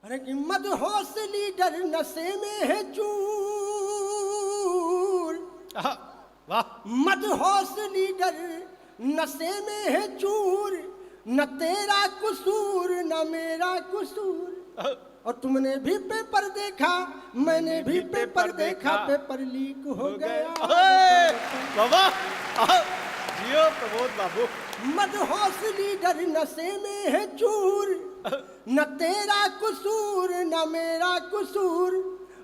अरे कि मदहोश लीडर नशे में है चूर। वाह मदहोश लीडर नशे में है चूर, न तेरा कसूर न मेरा कसूर। और तुमने भी पेपर देखा, मैंने भी पेपर देखा, पेपर लीक हो गया। बाबा जियो प्रमोद बाबू। मदहोश लीडर नशे में है चूर, न तेरा कसूर न मेरा कसूर।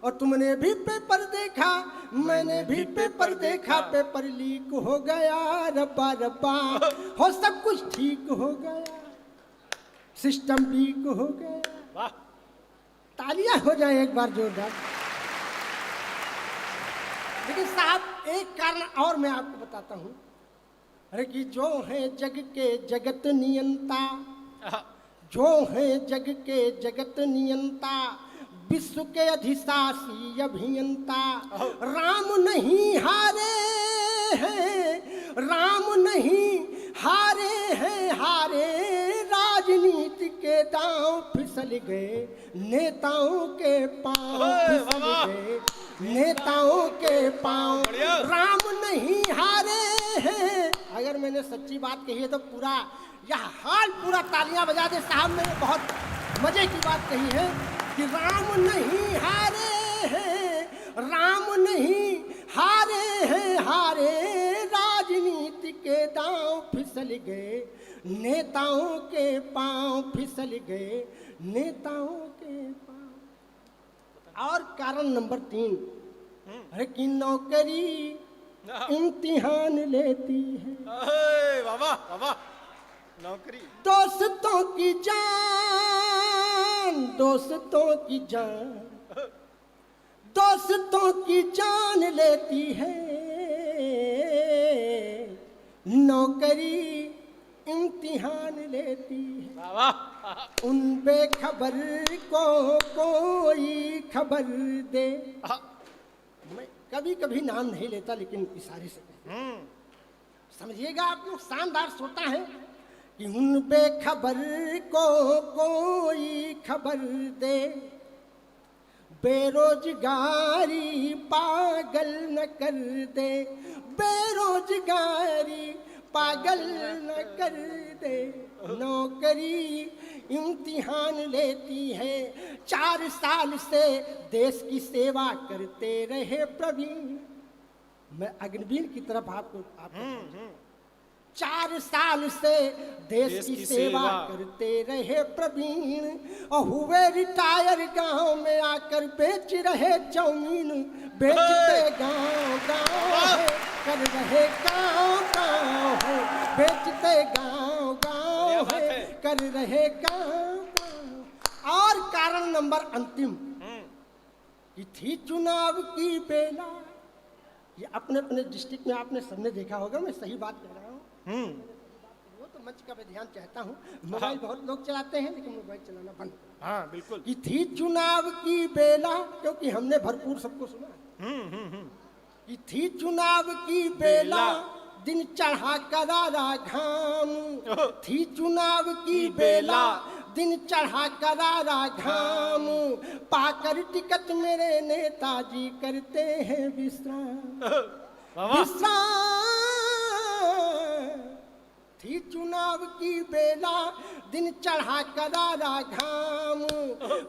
और तुमने भी पेपर देखा, मैंने भी पेपर देखा, पेपर लीक हो गया। रब्बा रब्बा हो सब कुछ ठीक हो गया, सिस्टम लीक हो गया। वाह तालियां हो जाए एक बार जोरदार। लेकिन साहब एक कारण और मैं आपको बताता हूं। अरे कि जो है जग के जगत नियंता, जो है जग के जगत नियंता, विश्व के अधिशासी अभियंता, राम नहीं हारे हैं, राम नहीं हारे हैं, हारे राजनीति के दांव फिसल गए, नेताओं के पांव फिसल गए, नेताओं के पांव। राम नहीं हारे हैं। अगर मैंने सच्ची बात कही है तो पूरा यह हाल पूरा तालियां बजा दे साहब। मैंने बहुत मजे की बात कही है कि राम नहीं हारे हैं, राम नहीं हारे हैं, हारे राजनीति के दांव फिसल गए, नेताओं के पांव फिसल गए, नेताओं के पांव। और कारण नंबर 3, अरे कि नौकरी इम्तिहान लेती है। बाबा बाबा नौकरी दोस्तों की जान, दोस्तों की जान, दोस्तों की जान लेती है। नौकरी इम्तिहान लेती है। बाबा उन बेखबर को कोई खबर दे। मैं कभी कभी नाम नहीं लेता, लेकिन इशारे से समझिएगा आप लोग। शानदार सोता है कि उन बेखबर को कोई खबर दे, बेरोजगारी पागल न कर दे, बेरोजगारी पागल न कर दे। नौकरी इम्तिहान लेती है। 4 साल से देश की सेवा करते रहे प्रवीण। मैं अग्निवीर की तरफ आपको 4 साल से देश की सेवा करते रहे प्रवीण, और हुए रिटायर गांव में आकर बेच रहे चाउमीन। बेचते गांव गांव है, कर रहे गांव गांव है, बेचते गांव गांव है, कर रहे गांव गांव। और कारण नंबर अंतिम कि थी चुनाव की बेला। ये अपने अपने डिस्ट्रिक्ट में आपने सबने देखा होगा, मैं सही बात कह रहा हूँ। वो तो मंच का मैं ध्यान चाहता हूँ। मोबाइल बहुत लोग चलाते हैं, लेकिन मोबाइल चलाना बंद करो। हाँ बिल्कुल। कि थी चुनाव की बेला, क्योंकि हमने भरपूर सबको सुना। कि थी चुनाव की बेला, दिन चढ़ा करारा घाम। थी चुनाव की बेला, दिन चढ़ा करारा घाम। पाकर टिकट मेरे नेताजी करते हैं विश्राम, विश्राम। थी चुनाव की बेला, दिन चढ़ा करारा घाम।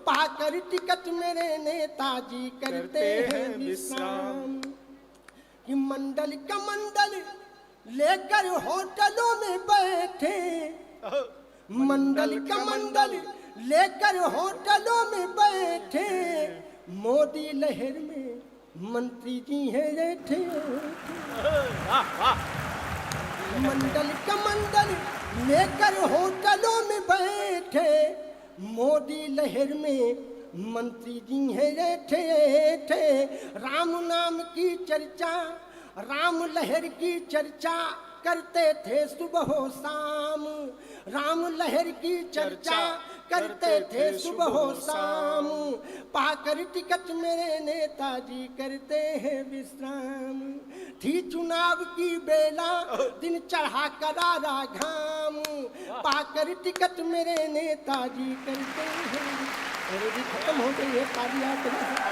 पाकर टिकट मेरे नेताजी करते हैं विश्राम। कि मंडल का मंडल लेकर होटलों में बैठे, मंडल का मंडल लेकर होटलों में बैठे। मोदी लहर में मंत्री जी हैं बैठे। मंडल का मंडल लेकर होटलों में बैठे, मोदी लहर में मंत्री जी हैं बैठे। राम नाम की चर्चा, राम लहर की चर्चा करते थे सुबह शाम। राम लहर की चर्चा करते थे सुबह शाम। पाकर टिकट मेरे नेताजी करते हैं विश्राम। थी चुनाव की बेला, दिन चढ़ा करारा घाम। पाकर टिकट मेरे नेताजी करते हैं। मेरी भी खत्म हो गई है, पाली आ गई है।